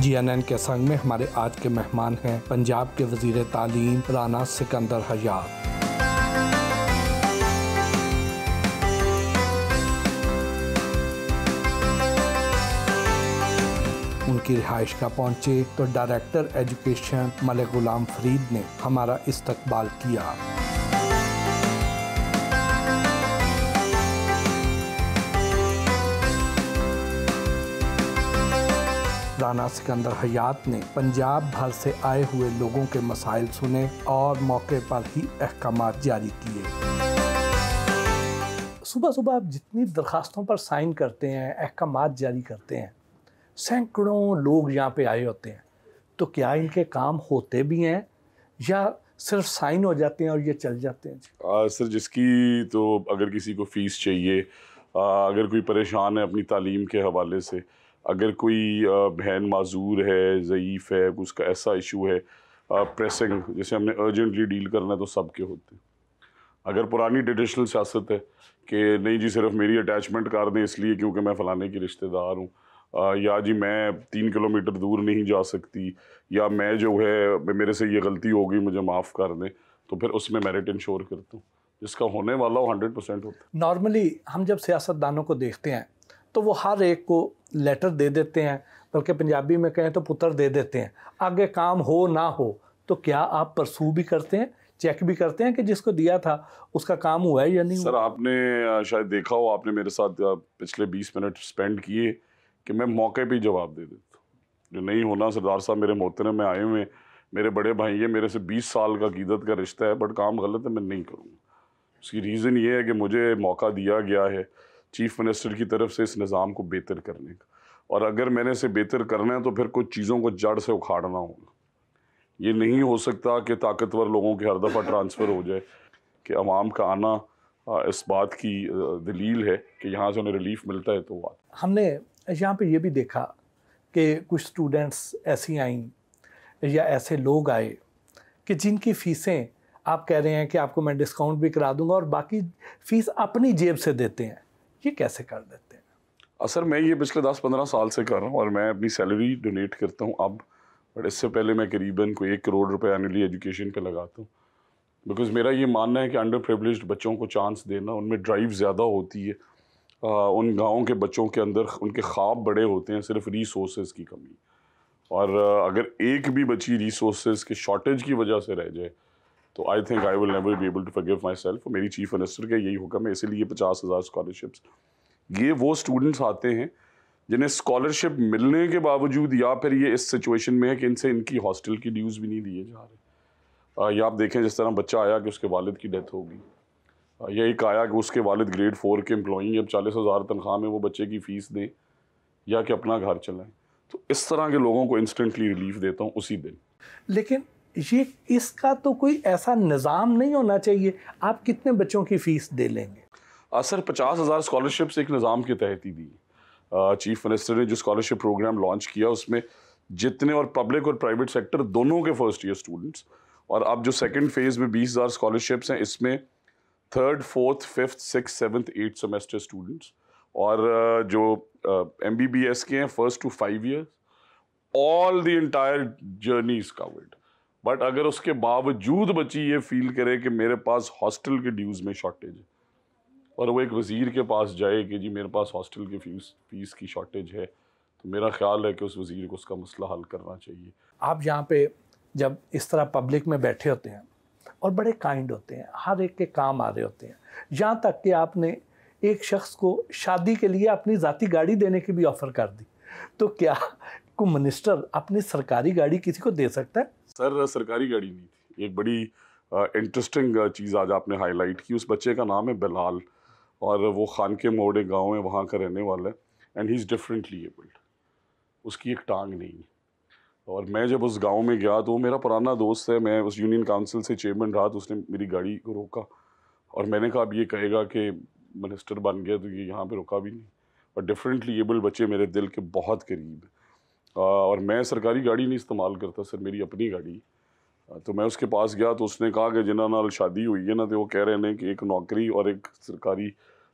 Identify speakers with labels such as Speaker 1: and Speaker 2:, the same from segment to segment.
Speaker 1: GNN के संग में हमारे आज के मेहमान हैं पंजाब के वजीर तालीम राना सिकंदर हयात। उनकी रिहाइश का पहुंचे तो डायरेक्टर एजुकेशन मलिक गुलाम फरीद ने हमारा इस्तकबाल किया। राना सिकंदर हयात ने पंजाब भर से आए हुए लोगों के मसाइल सुने और मौके पर ही अहकामात जारी किए। सुबह सुबह आप जितनी दरखास्तों पर साइन करते हैं, अहकामात जारी करते हैं, सैकड़ों लोग यहाँ पे आए होते हैं, तो क्या इनके काम होते भी हैं या सिर्फ साइन हो जाते हैं और ये चल जाते हैं?
Speaker 2: सर, जिसकी तो अगर किसी को फ़ीस चाहिए, अगर कोई परेशान है अपनी तालीम के हवाले से, अगर कोई बहन माजूर है, ज़ईफ़ है, उसका ऐसा इशू है प्रेसिंग, जैसे हमने अर्जेंटली डील करना है, तो सबके होते हैं। अगर पुरानी ट्रेडिशनल सियासत है कि नहीं जी सिर्फ मेरी अटैचमेंट कर दें इसलिए क्योंकि मैं फ़लाने की रिश्तेदार हूँ, या जी मैं 3 किलोमीटर दूर नहीं जा सकती, या मैं जो है मेरे से ये गलती हो गई मुझे माफ़ कर दें, तो फिर उसमें मेरिट इंश्योर करता हूँ। जिसका होने वाला वो 100% होता है।
Speaker 1: नॉर्मली हम जब सियासतदानों को देखते हैं तो वो हर एक को लेटर दे देते हैं, बल्कि पंजाबी में कहें तो पुत्र दे देते हैं, आगे काम हो ना हो। तो क्या आप परसू भी करते हैं, चेक भी करते हैं कि जिसको दिया था उसका काम हुआ है या नहीं?
Speaker 2: सर, आपने शायद देखा हो, आपने मेरे साथ पिछले 20 मिनट स्पेंड किए कि मैं मौके पे जवाब दे देता हूँ। जो नहीं होना, सरदार साहब मेरे मोहतरम में आए हुए, मेरे बड़े भाई है, मेरे से 20 साल का अकीदत का रिश्ता है, बट काम गलत है, मैं नहीं करूँगा। उसकी रीज़न ये है कि मुझे मौका दिया गया है चीफ मिनिस्टर की तरफ से इस निज़ाम को बेहतर करने का, और अगर मैंने इसे बेहतर करना है तो फिर कुछ चीज़ों को जड़ से उखाड़ना होगा। ये नहीं हो सकता कि ताकतवर लोगों के हर दफ़ा ट्रांसफ़र हो जाए, कि अवाम का आना इस बात की दलील है कि यहाँ से उन्हें रिलीफ मिलता है। तो
Speaker 1: हमने यहाँ पे ये भी देखा कि कुछ स्टूडेंट्स ऐसी आईं या ऐसे लोग आए कि जिनकी फ़ीसें आप कह रहे हैं कि आपको मैं डिस्काउंट भी करा दूंगा और बाकी फ़ीस अपनी जेब से देते हैं। ये कैसे कर देते हैं?
Speaker 2: सर, मैं ये पिछले 10-15 साल से कर रहा हूँ और मैं अपनी सैलरी डोनेट करता हूँ अब, बट इससे पहले मैं करीबन कोई 1 करोड़ रुपए एनुअली एजुकेशन पे लगाता हूँ। बिकॉज़ मेरा ये मानना है कि अंडर प्रिविलेज्ड बच्चों को चांस देना, उनमें ड्राइव ज़्यादा होती है। उन गाँव के बच्चों के अंदर उनके ख्वाब बड़े होते हैं, सिर्फ रिसोर्सेज की कमी। और अगर एक भी बच्ची रिसोर्सेज के शॉर्टेज की वजह से रह जाए तो I think I will never be able to forgive myself. मेरी चीफ मिनिस्टर का यही हुक्म है, इसीलिए 50,000 स्कॉलरशिप्स। ये वो स्टूडेंट्स आते हैं जिन्हें स्कॉलरशिप मिलने के बावजूद, या फिर ये इस सिचुएशन में है कि इनसे इनकी हॉस्टल की ड्यूज़ भी नहीं दिए जा रहे। या आप देखें जिस तरह बच्चा आया कि उसके वालिद की डेथ हो गई, या एक आया कि उसके वालिद ग्रेड 4 के एम्प्लॉई, अब 40,000 तनख्वाह में वो बच्चे की फ़ीस दें या कि अपना घर चलाएं। तो इस तरह के लोगों को इंस्टेंटली रिलीफ देता हूँ उसी दिन।
Speaker 1: लेकिन ये इसका तो कोई ऐसा निज़ाम नहीं होना चाहिए, आप कितने बच्चों की फ़ीस दे लेंगे?
Speaker 2: सर, 50,000 स्कॉलरशिप्स एक निज़ाम के तहत ही दी। चीफ मिनिस्टर ने जो स्कॉलरशिप प्रोग्राम लॉन्च किया उसमें जितने और पब्लिक और प्राइवेट सेक्टर दोनों के फर्स्ट ईयर स्टूडेंट्स, और अब जो सेकंड फेज़ में 20,000 स्कॉलरशिप्स हैं, इसमें 3rd, 4th, 5th, 6th, 7th, 8th semester students, और जो MBBS के हैं 1st to 5 years, all the entire journey is covered. But अगर उसके बावजूद बच्ची ये फील करे कि मेरे पास हॉस्टल के ड्यूज़ में शॉर्टेज है, और वो एक वज़ीर के पास जाए कि जी मेरे पास हॉस्टल की फ़ीस की शॉर्टेज है, तो मेरा ख्याल है कि उस वज़ीर को उसका मसला हल करना चाहिए।
Speaker 1: आप यहाँ पे जब इस तरह पब्लिक में बैठे होते हैं और बड़े काइंड होते हैं, हर एक के काम आ रहे होते हैं, यहाँ तक कि आपने एक शख्स को शादी के लिए अपनी ज़ाती गाड़ी देने की भी ऑफ़र कर दी, तो क्या को मिनिस्टर अपनी सरकारी गाड़ी किसी को दे सकता है?
Speaker 2: सर, सरकारी गाड़ी नहीं थी। एक बड़ी इंटरेस्टिंग चीज़ आज आपने हाईलाइट की। उस बच्चे का नाम है बिलाल, और वो खान के मोड़ एक गाँव है, वहाँ का रहने वाला है, and he is differently abled. उसकी एक टांग नहीं है। और मैं जब उस गांव में गया तो वो मेरा पुराना दोस्त है, मैं उस यूनियन काउंसिल से चेयरमैन रहा, तो उसने मेरी गाड़ी को रोका और मैंने कहा अब ये कहेगा कि मिनिस्टर बन गया तो ये यहाँ पे रुका भी नहीं। और डिफरेंटली एबल्ड बच्चे मेरे दिल के बहुत करीब हैं, और मैं सरकारी गाड़ी नहीं इस्तेमाल करता सर, मेरी अपनी गाड़ी। तो मैं उसके पास गया तो उसने कहा कि जिन्होंने नाल शादी हुई है ना, तो वो कह रहे हैं कि एक नौकरी और एक सरकारी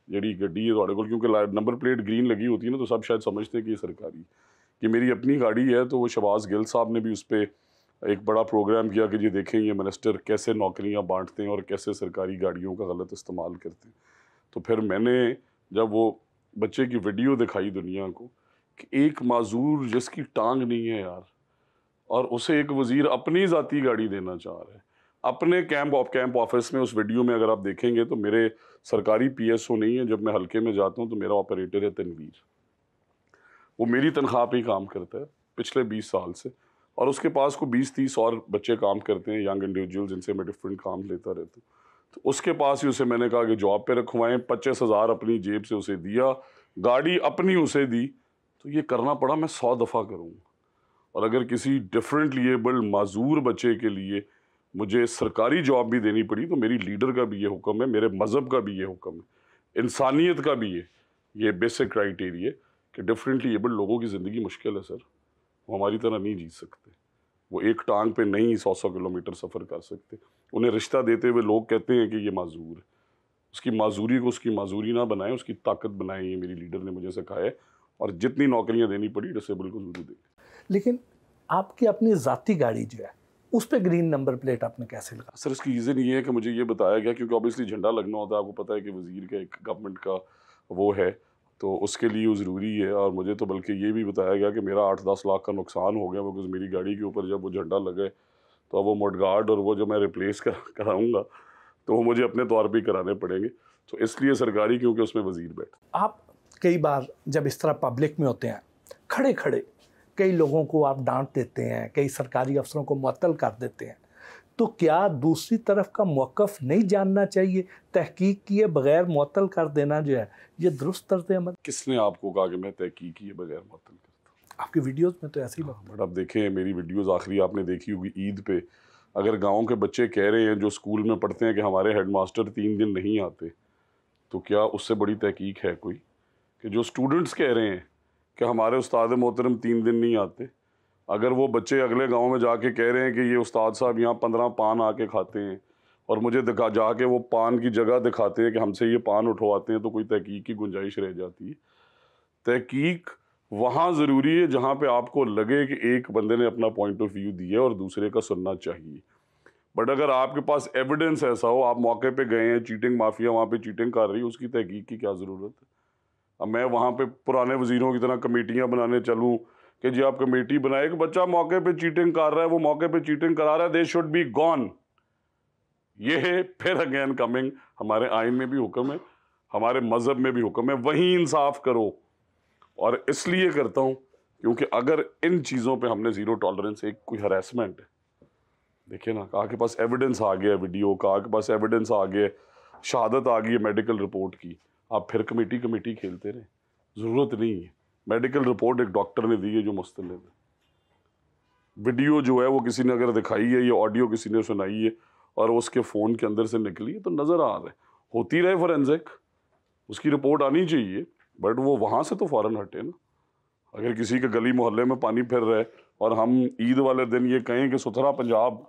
Speaker 2: जी गड्डी है थोड़े को, क्योंकि नंबर प्लेट ग्रीन लगी होती है ना, तो सब शायद समझते हैं कि ये सरकारी। कि मेरी अपनी गाड़ी है, तो वो शहबाज गिल साहब ने भी उस पर एक बड़ा प्रोग्राम किया कि ये देखें ये मिनिस्टर कैसे नौकरियां बांटते हैं और कैसे सरकारी गाड़ियों का गलत इस्तेमाल करते हैं। तो फिर मैंने जब वो बच्चे की वीडियो दिखाई दुनिया को कि एक माजूर जिसकी टांग नहीं है यार, और उसे एक वजीर अपनी ज़ाती गाड़ी देना चाह रहा है अपने कैंप ऑफिस में। उस वीडियो में अगर आप देखेंगे तो मेरे सरकारी PSO नहीं है, जब मैं हल्के में जाता हूँ तो मेरा ऑपरेटर है तनवीर, वो मेरी तनख्वाह पे ही काम करता है पिछले 20 साल से, और उसके पास को 20-30 और बच्चे काम करते हैं, यंग इंडिविजुअल, जिनसे मैं डिफरेंट काम लेता रहता हूँ। तो उसके पास ही उसे मैंने कहा कि जॉब पे रखवाएं, 25,000 अपनी जेब से उसे दिया, गाड़ी अपनी उसे दी। तो ये करना पड़ा, मैं 100 दफ़ा करूँगा। और अगर किसी डिफरेंटली एबल्ड माजूर बच्चे के लिए मुझे सरकारी जॉब भी देनी पड़ी तो मेरी लीडर का भी ये हुक्म है, मेरे मज़हब का भी ये हुक्म है, इंसानियत का भी ये बेसिक क्राइटेरिया कि डिफरेंटली एबल्ड लोगों की ज़िंदगी मुश्किल है सर, वो हमारी तरह नहीं जी सकते, वो एक टांग पे नहीं 100 किलोमीटर सफ़र कर सकते। उन्हें रिश्ता देते हुए लोग कहते हैं कि ये माजूर है, उसकी माजूरी को उसकी माजूरी ना बनाएं, उसकी ताकत बनाएं, ये मेरी लीडर ने मुझे सिखाया है। और जितनी नौकरियां देनी पड़ी डिसेबल को ज़रूर दें।
Speaker 1: लेकिन आपकी अपनी ज़ाती गाड़ी जो है उस पर ग्रीन नंबर प्लेट आपने कैसे लगा?
Speaker 2: सर इसकी रीज़न ये है कि मुझे ये बताया गया, क्योंकि ऑब्वियसली झंडा लगना होता है, आपको पता है कि वज़ीर का एक गवर्नमेंट का वो है, तो उसके लिए वो ज़रूरी है। और मुझे तो बल्कि ये भी बताया गया कि मेरा 8-10 लाख का नुकसान हो गया, बिकॉज़ मेरी गाड़ी के ऊपर जब वो झंडा लगे तो अब वो मडगार्ड और वो जो मैं रिप्लेस कराऊँगा तो वो मुझे अपने तौर पर ही कराने पड़ेंगे। तो इसलिए सरकारी, क्योंकि उसमें वज़ीर बैठे।
Speaker 1: आप कई बार जब इस तरह पब्लिक में होते हैं, खड़े खड़े कई लोगों को आप डांट देते हैं, कई सरकारी अफसरों को मुअत्तल कर देते हैं, तो क्या दूसरी तरफ का मौक़िफ़ नहीं जानना चाहिए? तहकीक किए बगैर मुअत्तल कर देना जो है ये दुरुस्त तर्ज़ अमल?
Speaker 2: किसने आपको कहा कि मैं तहकीक किए बगैर मुअत्तल करता हूँ?
Speaker 1: आपकी वीडियोज़ में तो ऐसे ही लगता है।
Speaker 2: बट आप देखें मेरी वीडियोज़ आखिरी आपने देखी होगी ईद पे, अगर गाँव के बच्चे कह रहे हैं जो स्कूल में पढ़ते हैं कि हमारे हेडमास्टर 3 दिन नहीं आते, तो क्या उससे बड़ी तहकीक है कोई? कि जो स्टूडेंट्स कह रहे हैं कि हमारे उस्ताद मोहतरम 3 दिन नहीं आते, अगर वो बच्चे अगले गांव में जाके कह रहे हैं कि ये उस्ताद साहब यहाँ 15 पान आके खाते हैं और मुझे जाके वो पान की जगह दिखाते हैं कि हमसे ये पान उठवाते हैं, तो कोई तहकीक की गुंजाइश रह जाती है? तहकीक वहाँ ज़रूरी है जहाँ पे आपको लगे कि एक बंदे ने अपना पॉइंट ऑफ व्यू दिया और दूसरे का सुनना चाहिए। बट अगर आपके पास एविडेंस ऐसा हो, आप मौके पे गए हैं, चीटिंग माफिया वहाँ पे चीटिंग कर रही है, उसकी तहकीक की क्या ज़रूरत है? अब मैं वहाँ पे पुराने वज़ीरों की तरह कमेटियाँ बनाने चलूँ कि जी आप कमेटी बनाए, कि बच्चा मौके पे चीटिंग कर रहा है, वो मौके पे चीटिंग करा रहा है, दे शुड बी गॉन। ये है फिर अगेन कमिंग, हमारे आइन में भी हुक्म है, हमारे मज़हब में भी हुक्म है, वहीं इंसाफ करो। और इसलिए करता हूँ क्योंकि अगर इन चीज़ों पे हमने ज़ीरो टॉलरेंस, एक कोई हरासमेंट है, देखिए ना, आपके पास एविडेंस आ गया वीडियो का, आपके पास एविडेंस आ गया, शहादत आ गई है मेडिकल रिपोर्ट की, आप फिर कमेटी खेलते रहे, ज़रूरत नहीं है। मेडिकल रिपोर्ट एक डॉक्टर ने दी है जो मुस्तनद है, वीडियो जो है वो किसी ने अगर दिखाई है, ये ऑडियो किसी ने सुनाई है और उसके फ़ोन के अंदर से निकली है, तो नज़र आ रहा है, होती रहे फोरेंसिक, उसकी रिपोर्ट आनी चाहिए, बट वो वहाँ से तो फ़ौरन हटे ना। अगर किसी के गली मोहल्ले में पानी फिर रहा है और हम ईद वाले दिन ये कहें कि सुथरा पंजाब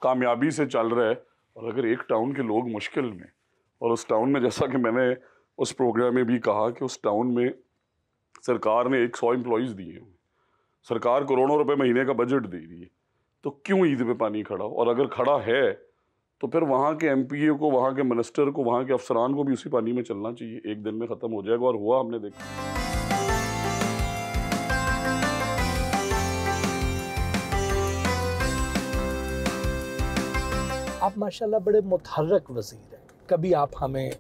Speaker 2: कामयाबी से चल रहा है, और अगर एक टाउन के लोग मुश्किल में, और उस टाउन में जैसा कि मैंने उस प्रोग्राम में भी कहा कि उस टाउन में सरकार ने 100 एम्प्लॉइज़ दिए हैं, सरकार करोड़ों रुपए महीने का बजट दे रही है, तो क्यों ईद पे पानी खड़ा हो? और अगर खड़ा है तो फिर वहाँ के MPA को, वहाँ के मिनिस्टर को, वहाँ के अफसरान को भी उसी पानी में चलना चाहिए, एक दिन में ख़त्म हो जाएगा। और हुआ, हमने देखा।
Speaker 1: आप माशाल्लाह बड़े मुतहर्रिक वज़ीर हैं। कभी आप हमें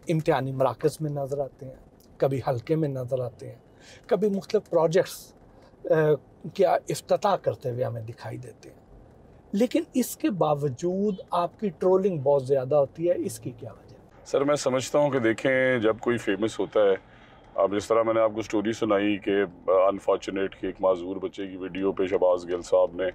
Speaker 1: इम्तिहानी मराकज़ में नज़र आते हैं, कभी हल्के में नज़र आते हैं, कभी मुख्तलिफ प्रोजेक्ट्स क्या इफ्तिताह करते हुए हमें दिखाई देते हैं, लेकिन इसके बावजूद आपकी ट्रोलिंग बहुत ज़्यादा होती है, इसकी क्या वजह?
Speaker 2: सर मैं समझता हूँ कि देखें, जब कोई फेमस होता है, अब जिस तरह मैंने आपको स्टोरी सुनाई कि अनफॉर्चुनेट कि एक माजूर बच्चे की वीडियो पे शहबाज गिल साहब ने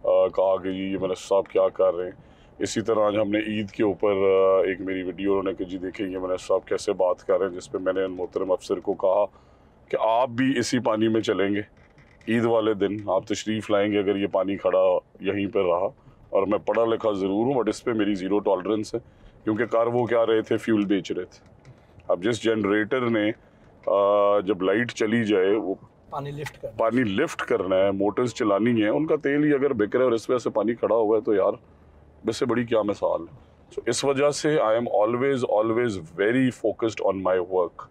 Speaker 2: कहा कि जी ये मिनिस्टर साहब क्या कर रहे हैं, इसी तरह आज हमने ईद के ऊपर एक मेरी वीडियो उन्होंने कि जी देखिए ये मिनिस्टर साहब कैसे बात कर रहे हैं, जिस पे मैंने मोहतरम अफसर को कहा कि आप भी इसी पानी में चलेंगे, ईद वाले दिन आप तशरीफ़ लाएंगे अगर ये पानी खड़ा यहीं पर रहा। और मैं पढ़ा लिखा ज़रूर हूँ, बट इस पर मेरी ज़ीरो टॉलरेंस है, क्योंकि कार वो क्या रहे थे, फ्यूल बेच रहे थे। अब जिस जनरेटर ने जब लाइट चली जाए, वो
Speaker 1: पानी
Speaker 2: लिफ्ट करना है, मोटर्स चलानी है, उनका तेल ही अगर बिक रहा है और इस वजह से पानी खड़ा हुआ है तो यार इससे बड़ी क्या मिसाल है। So, इस वजह से I am always very focused on my work.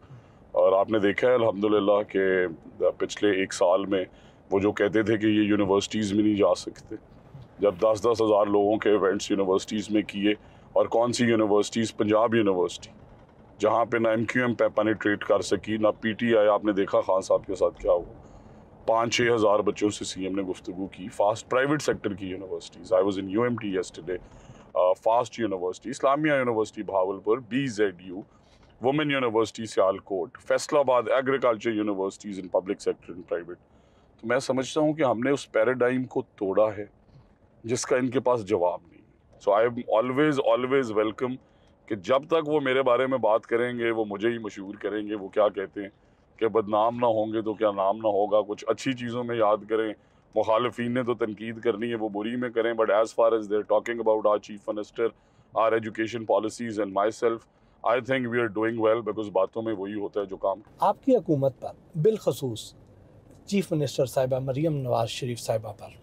Speaker 2: और आपने देखा है अल्हम्दुलिल्लाह कि पिछले एक साल में वो जो कहते थे कि ये यूनिवर्सिटीज़ में नहीं जा सकते, जब 10-10 हज़ार लोगों के इवेंट्स यूनिवर्सिटीज़ में किए, और कौन सी यूनिवर्सिटीज़, पंजाब यूनिवर्सिटी जहाँ पे ना MQM पे पेनिट्रेट कर सकी, ना PTI, आपने देखा खान साहब के साथ क्या हुआ, 5-6 हज़ार बच्चों से CM ने गुफ्तगू की। फास्ट प्राइवेट सेक्टर की universities, I was in UMT yesterday, fast university, Islamia university Bahawalpur, BZU, women university Sialkot, Faisalabad, agriculture universities in public sector and private. तो मैं समझता हूँ कि हमने उस पैराडाइम को तोड़ा है जिसका इनके पास जवाब नहीं। सो आई एम ऑलवेज वेलकम कि जब तक वो मेरे बारे में बात करेंगे, वो मुझे ही मशहूर करेंगे। वो क्या कहते हैं कि बदनाम ना होंगे तो क्या नाम ना होगा। कुछ अच्छी चीज़ों में याद करें, मुखालफीन ने तो तनकीद करनी है, वो बुरी में करें, but as far as they're talking about our chief minister, our education policies and myself, I think we are doing well, because बातों में वही होता है जो काम।
Speaker 1: आपकी हुकूमत पर, बिलखसूस चीफ मिनिस्टर साहिबा मरियम नवाज शरीफ साहिबा पर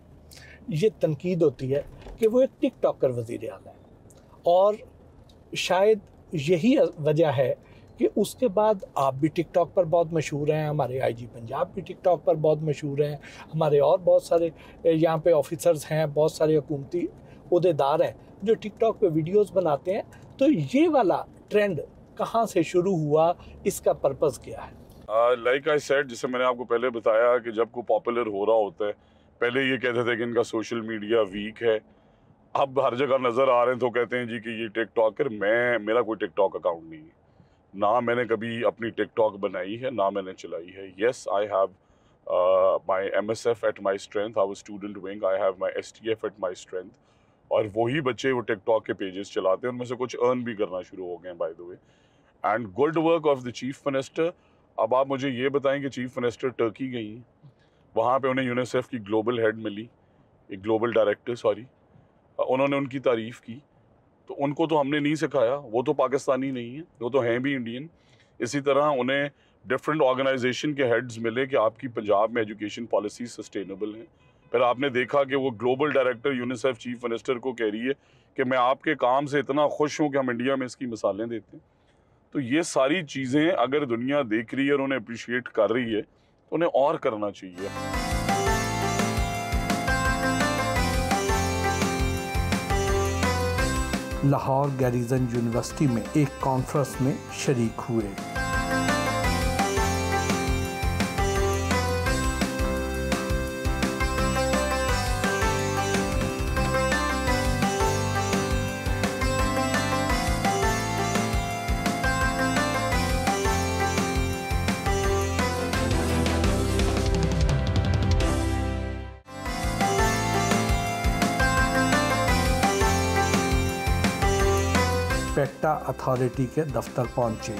Speaker 1: ये तनकीद होती है कि वो एक टिकटॉकर वज़ीर आला है, और शायद यही वजह है कि उसके बाद आप भी टिकटॉक पर बहुत मशहूर हैं, हमारे IG पंजाब भी टिकटॉक पर बहुत मशहूर हैं, हमारे और बहुत सारे यहाँ पे ऑफिसर्स हैं, बहुत सारे हुकूमती ओहदेदार हैं जो टिकटॉक पे वीडियोस बनाते हैं। तो ये वाला ट्रेंड कहाँ से शुरू हुआ, इसका पर्पज़ क्या है?
Speaker 2: लाइक आई सेड, जैसे मैंने आपको पहले बताया कि जब कोई पॉपुलर हो रहा होता है, पहले ये कहते थे कि इनका सोशल मीडिया वीक है, अब हर जगह नज़र आ रहे हैं तो कहते हैं जी कि ये टिकटॉकर। मेरा कोई टिकटॉक अकाउंट नहीं है, ना मैंने कभी अपनी टिकटॉक बनाई है, ना मैंने चलाई है। Yes, I have my MSF at my strength, our student wing, I have my STF at my strength, और वही बच्चे वो टिकटॉक के पेजेस चलाते हैं, उनमें से कुछ अर्न भी करना शुरू हो गए हैं by the way, and good work of the chief minister. अब आप मुझे ये बताएं कि चीफ मिनिस्टर टर्की गई हैं, वहाँ पे उन्हें यूनिसेफ की ग्लोबल हेड मिली, एक ग्लोबल डायरेक्टर, सॉरी, उन्होंने उनकी तारीफ़ की, तो उनको तो हमने नहीं सिखाया, वो तो पाकिस्तानी नहीं है, वो तो हैं भी इंडियन। इसी तरह उन्हें डिफरेंट ऑर्गेनाइजेशन के हेड्स मिले कि आपकी पंजाब में एजुकेशन पॉलिसी सस्टेनेबल है। फिर आपने देखा कि वो global director UNICEF chief minister को कह रही है कि मैं आपके काम से इतना खुश हूँ कि हम इंडिया में इसकी मिसालें देते हैं। तो ये सारी चीज़ें अगर दुनिया देख रही है और उन्हें अप्रिशिएट कर रही है तो उन्हें और करना चाहिए।
Speaker 1: लाहौर गैरिजन यूनिवर्सिटी में एक कॉन्फ्रेंस में शरीक हुए। पेट्टा अथॉरिटी के दफ्तर पहुंचे।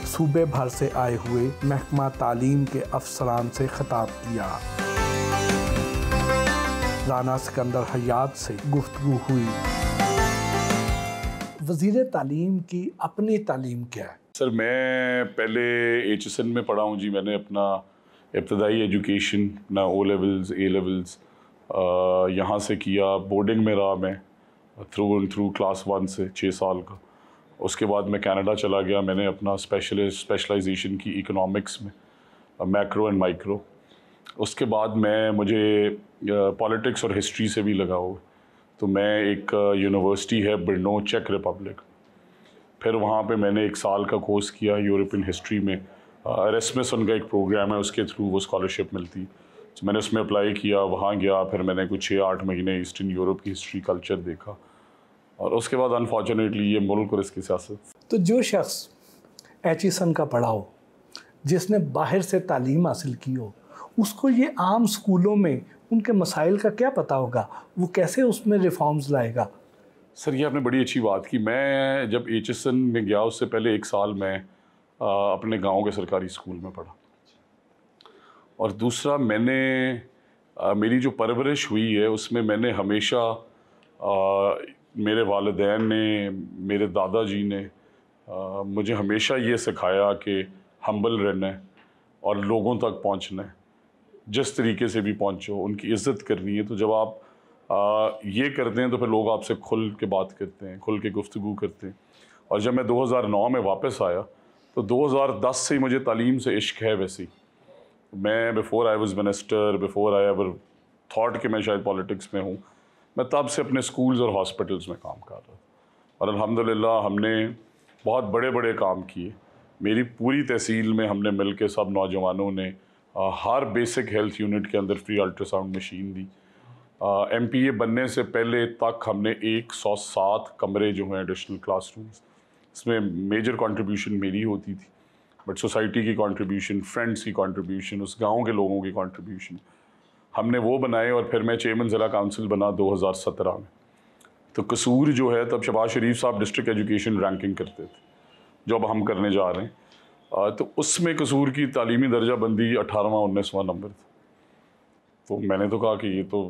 Speaker 1: सूबे भर से आए हुए महकमा तालीम के अफसरान से खिताब किया। राना सिकंदर हयात से गुफ्तगू हुई। वज़ीर तालीम की अपनी तालीम क्या है?
Speaker 2: सर, मैं पहले HSN में पढ़ा हूँ जी। मैंने अपना इब्तदाई एजुकेशन अपना O लेवल्स A लेवल्स यहाँ से किया। बोर्डिंग में रहा मैं थ्रू क्लास 1 से 6 साल का। उसके बाद मैं कनाडा चला गया। मैंने अपना स्पेशलाइजेशन की इकोनॉमिक्स में, मैक्रो एंड माइक्रो। उसके बाद मुझे पॉलिटिक्स और हिस्ट्री से भी लगा हुआ, तो मैं एक यूनिवर्सिटी है ब्रनो, चेक रिपब्लिक, फिर वहाँ पे मैंने 1 साल का कोर्स किया यूरोपियन हिस्ट्री में। एरेस्मस उनका एक प्रोग्राम है, उसके थ्रू वो स्कॉलरशिप मिलती। तो मैंने उसमें अप्लाई किया, वहाँ गया, फिर मैंने कुछ 6-8 महीने ईस्टर्न यूरोप की हिस्ट्री कल्चर देखा, और उसके बाद अनफॉर्चुनेटली ये मुल्क और इसकी सियासत।
Speaker 1: तो जो शख्स HSN का पढ़ा हो, जिसने बाहर से तालीम हासिल की हो, उसको ये आम स्कूलों में उनके मसाइल का क्या पता होगा? वो कैसे उसमें रिफॉर्म्स लाएगा?
Speaker 2: सर, ये आपने बड़ी अच्छी बात की। मैं जब HSN में गया उससे पहले 1 साल मैं अपने गांव के सरकारी स्कूल में पढ़ा, और दूसरा मेरी जो परवरिश हुई है उसमें मैंने हमेशा मेरे वालिदैन ने, मेरे दादाजी ने, मुझे हमेशा ये सिखाया कि हम्बल रहना है और लोगों तक पहुंचना है, जिस तरीके से भी पहुंचो उनकी इज़्ज़त करनी है। तो जब आप ये करते हैं तो फिर लोग आपसे खुल के बात करते हैं, खुल के गुफ्तगू करते हैं। और जब मैं 2009 में वापस आया तो 2010 से ही मुझे तालीम से इश्क है। वैसे ही मैं before I was minister, before I ever thought कि मैं शायद पॉलिटिक्स में हूँ, मैं तब से अपने स्कूल्स और हॉस्पिटल्स में काम कर रहा था। और अल्हम्दुलिल्लाह हमने बहुत बड़े बड़े काम किए। मेरी पूरी तहसील में हमने मिल के सब नौजवानों ने हर बेसिक हेल्थ यूनिट के अंदर फ्री अल्ट्रासाउंड मशीन दी। MPA बनने से पहले तक हमने 107 कमरे जो हैं एडिशनल क्लासरूम्स, इसमें मेजर कंट्रीब्यूशन मेरी होती थी, बट सोसाइटी की कंट्रीब्यूशन, फ्रेंड्स की कंट्रीब्यूशन, उस गांव के लोगों की कंट्रीब्यूशन, हमने वो बनाए। और फिर मैं चेयरमैन ज़िला काउंसिल बना 2017 में। तो कसूर जो है, तब शहबाज शरीफ साहब डिस्ट्रिक्ट एजुकेशन रैंकिंग करते थे, जो अब हम करने जा रहे हैं। तो उसमें कसूर की तालीमी दर्जा बंदी 18वां 19वां नंबर था। तो मैंने तो कहा कि ये तो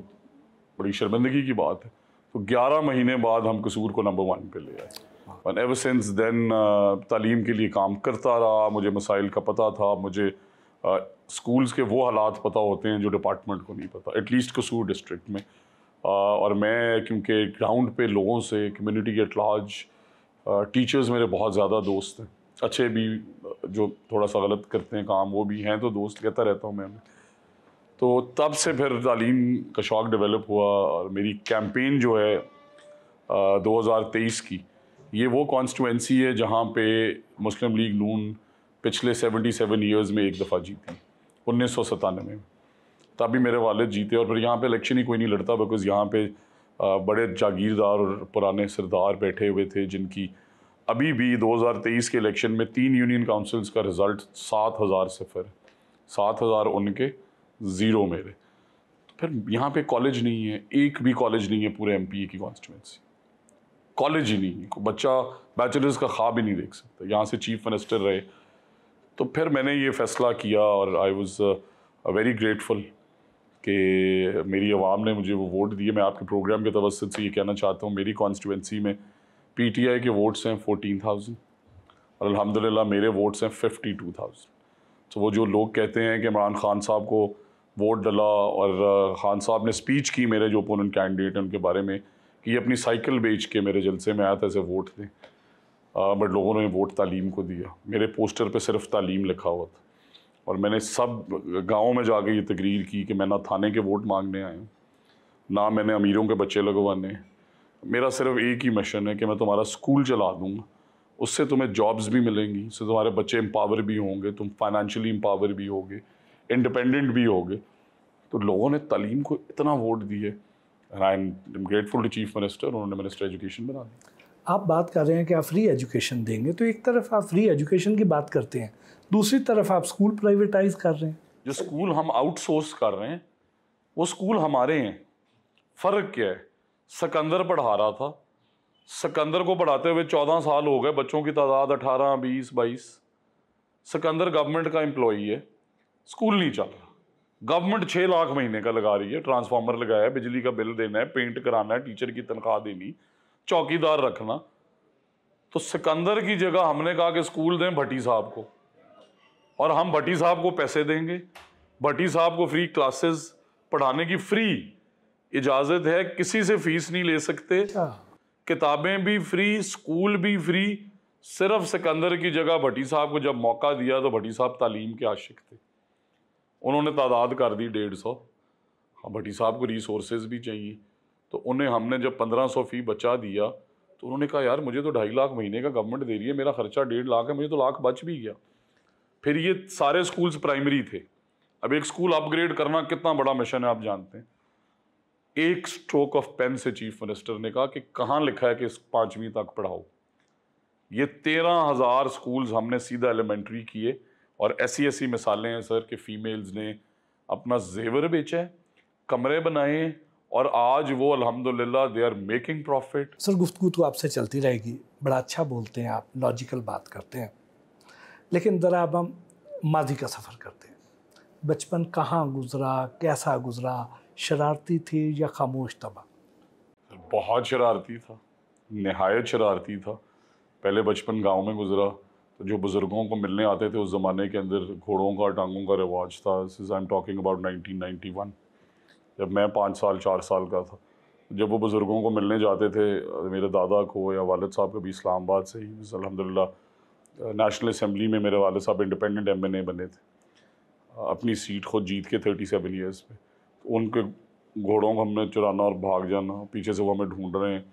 Speaker 2: बड़ी शर्मिंदगी की बात है। तो 11 महीने बाद हम कसूर को नंबर 1 पे ले आए। और एवर सिंस देन तालीम के लिए काम करता रहा। मुझे मसाइल का पता था, मुझे स्कूल्स के वो हालात पता होते हैं जो डिपार्टमेंट को नहीं पता, एटलीस्ट कसूर डिस्ट्रिक्ट में। और मैं क्योंकि ग्राउंड पे लोगों से, कम्युनिटी के एट लार्ज, टीचर्स मेरे बहुत ज़्यादा दोस्त हैं, अच्छे भी, जो थोड़ा सा गलत करते हैं काम वो भी हैं, तो दोस्त कहता रहता हूँ मैं उन्हें। तो तब से फिर तालीम का शौक़ डेवलप हुआ। और मेरी कैंपेन जो है 2023 की, ये वो कॉन्स्टिट्यूंसी है जहाँ पे मुस्लिम लीग नून पिछले 77 ईयर्स में एक दफ़ा जीती, 1997 में। तभी मेरे वालिद जीते। और फिर यहाँ पे इलेक्शन ही कोई नहीं लड़ता, बिकॉज़ यहाँ पे बड़े जागीरदार और पुराने सरदार बैठे हुए थे, जिनकी अभी भी 2023 के इलेक्शन में 3 यूनियन काउंसिल्स का रिज़ल्ट 7,000 सिफर, 7,000 उनके, 0 मेरे। तो फिर यहाँ पे कॉलेज नहीं है, एक भी कॉलेज नहीं है पूरे MPA की कॉन्स्टिट्यूंसी, कॉलेज ही नहीं है। बच्चा बैचलर्स का ख्वाब ही नहीं देख सकता, यहाँ से चीफ मिनिस्टर रहे। तो फिर मैंने ये फ़ैसला किया और आई वाज वेरी ग्रेटफुल कि मेरी आवाम ने मुझे वो वोट दिए। मैं आपके प्रोग्राम के तवस्सुत से ये कहना चाहता हूँ, मेरी कॉन्स्टिट्यूंसी में PTI के वोट्स हैं 14,000 और अल्हम्दुलिल्लाह मेरे वोट्स हैं 52,000। तो वो जो लोग कहते हैं कि इमरान खान साहब को वोट डला और खान साहब ने स्पीच की मेरे जो ओपोनेंट कैंडिडेट हैं उनके बारे में कि ये अपनी साइकिल बेच के मेरे जलसे में आया था, ऐसे वोट दें, बट लोगों ने वोट तालीम को दिया। मेरे पोस्टर पे सिर्फ तालीम लिखा हुआ था। और मैंने सब गाँव में जाके ये तकरीर की कि मैं ना थाने के वोट मांगने आया हूँ, ना मैंने अमीरों के बच्चे लगवाने हैं। मेरा सिर्फ एक ही मिशन है कि मैं तुम्हारा स्कूल चला दूँगा, उससे तुम्हें जॉब्स भी मिलेंगी, उससे तुम्हारे बच्चे एम्पावर भी होंगे, तुम फाइनेंशियली एम्पावर भी होगे, इंडिपेंडेंट भी होगे। तो लोगों ने तालीम को इतना वोट दिए। And I am grateful to chief minister, उन्होंने मिनिस्टर एजुकेशन बना दिया।
Speaker 1: आप बात कर रहे हैं कि आप फ्री एजुकेशन देंगे, तो एक तरफ आप फ्री एजुकेशन की बात करते हैं, दूसरी तरफ आप स्कूल प्राइवेटाइज कर रहे हैं।
Speaker 2: जो स्कूल हम आउटसोर्स कर रहे हैं वो स्कूल हमारे हैं। फ़र्क क्या है? सिकंदर पढ़ा रहा था, सिकंदर को पढ़ाते हुए 14 साल हो गए, बच्चों की तादाद 18, 20, 22। सिकंदर गवर्नमेंट का एम्प्लॉई है, स्कूल नहीं चल रहा। गवर्नमेंट 6 लाख महीने का लगा रही है, ट्रांसफार्मर लगाया है, बिजली का बिल देना है, पेंट कराना है, टीचर की तनख्वाह देनी, चौकीदार रखना। तो सिकंदर की जगह हमने कहा कि स्कूल दें भट्टी साहब को, और हम भट्टी साहब को पैसे देंगे। भट्टी साहब को फ्री क्लासेस पढ़ाने की फ्री इजाज़त है, किसी से फीस नहीं ले सकते, किताबें भी फ्री, स्कूल भी फ्री। सिर्फ सिकंदर की जगह भट्टी साहब को जब मौका दिया तो भट्टी साहब तालीम के आशिक थे, उन्होंने तादाद कर दी 150। हाँ, भट्टी साहब को रिसोर्सेज भी चाहिए, तो उन्हें हमने जब 1500 फ़ी बचा दिया तो उन्होंने कहा यार मुझे तो 2.5 लाख महीने का गवर्नमेंट दे रही है, मेरा खर्चा 1.5 लाख है, मुझे तो लाख बच भी गया। फिर ये सारे स्कूल्स प्राइमरी थे। अब एक स्कूल अपग्रेड करना कितना बड़ा मिशन है आप जानते हैं। एक स्ट्रोक ऑफ पेन से चीफ मिनिस्टर ने कहा कि कहाँ लिखा है कि 5वीं तक पढ़ाओ। ये 13,000 स्कूल्स हमने सीधा एलिमेंट्री किए। और ऐसी मिसालें हैं सर कि फीमेल्स ने अपना जेवर बेचा है, कमरे बनाए, और आज वो अल्हम्दुलिल्लाह they are making profit.
Speaker 1: Sir गुफ्तगू तो आपसे चलती रहेगी, बड़ा अच्छा बोलते हैं आप, लॉजिकल बात करते हैं, लेकिन ज़रा अब हम माजी का सफ़र करते हैं। बचपन कहाँ गुजरा, कैसा गुजरा, शरारती थी या खामोश तबा?
Speaker 2: बहुत शरारती था, नहायत शरारती था। पहले बचपन गांव में गुजरा, तो जो बुज़ुर्गों को मिलने आते थे उस ज़माने के अंदर घोड़ों का टांगों का रिवाज था। आई एम टॉकिंग अबाउट 1991, जब मैं 5 साल 4 साल का था। जब वो बुज़ुर्गों को मिलने जाते थे, मेरे दादा को या वालिद साहब कभी इस्लामाबाद से ही, अल्हम्दुलिल्लाह नेशनल असम्बली में मेरे वालिद साहब इंडिपेंडेंट MNA बने थे, अपनी सीट खुद जीत के 37 ईयर्स पे। तो उनके घोड़ों को हमने चुराना और भाग जाना, पीछे से वो हमें ढूंढ रहे हैं।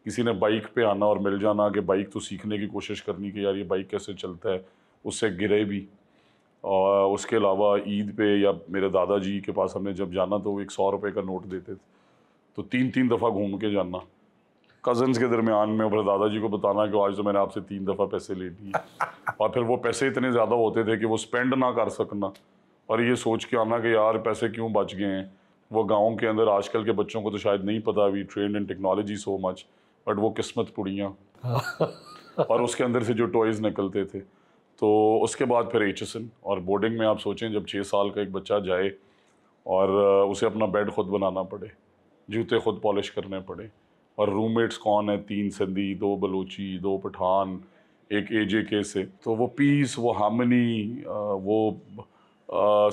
Speaker 2: किसी ने बाइक पे आना और मिल जाना कि बाइक तो सीखने की कोशिश करनी कि यार ये बाइक कैसे चलता है, उससे गिरे भी। और उसके अलावा ईद पे या मेरे दादाजी के पास हमने जब जाना तो वो 100 रुपये का नोट देते थे, तो 3-3 दफ़ा घूम के जाना कज़न्स के दरमियान में, फिर दादाजी को बताना कि आज तो मैंने आपसे 3 दफ़ा पैसे ले लिए। और फिर वो पैसे इतने ज़्यादा होते थे कि वो स्पेंड ना कर सकना, और ये सोच के आना कि यार पैसे क्यों बच गए हैं। वो गांव के अंदर आजकल के बच्चों को तो शायद नहीं पता, we trained in technology so much, but वो किस्मत पुड़ियाँ और उसके अंदर से जो टॉयज़ निकलते थे। तो उसके बाद फिर HSN और बोर्डिंग में आप सोचें, जब 6 साल का एक बच्चा जाए और उसे अपना बेड खुद बनाना पड़े, जूते खुद पॉलिश करने पड़े, और रूममेट्स कौन है, 3 सिंधी, 2 बलूची, 2 पठान, एक AJK से, तो वो पीस, वो हार्मनी, वो